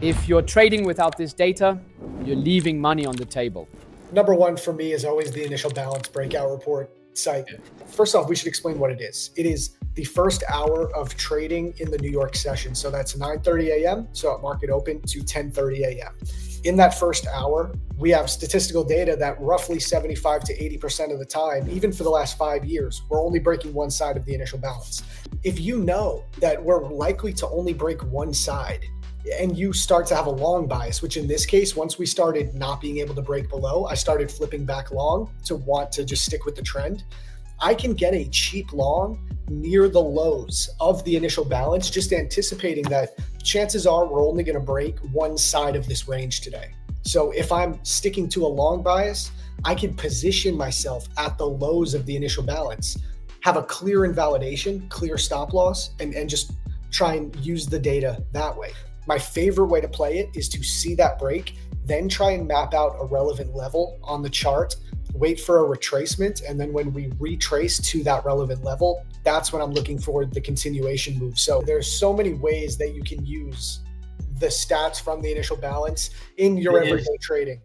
If you're trading without this data, you're leaving money on the table. Number one for me is always the initial balance breakout report site. First off, we should explain what it is. It is the first hour of trading in the New York session. So that's 9:30 a.m. So at market open to 10:30 a.m. In that first hour, we have statistical data that roughly 75 to 80% of the time, even for the last 5 years, we're only breaking one side of the initial balance. If you know that we're likely to only break one side, and you start to have a long bias, which in this case, once we started not being able to break below, I started flipping back long to want to just stick with the trend. I can get a cheap long near the lows of the initial balance, just anticipating that chances are we're only going to break one side of this range today. So if I'm sticking to a long bias, I can position myself at the lows of the initial balance, have a clear invalidation, clear stop loss, and just try and use the data that way. My favorite way to play it is to see that break, then try and map out a relevant level on the chart, wait for a retracement, and then when we retrace to that relevant level, that's when I'm looking for the continuation move. So there's so many ways that you can use the stats from the initial balance in your everyday trading.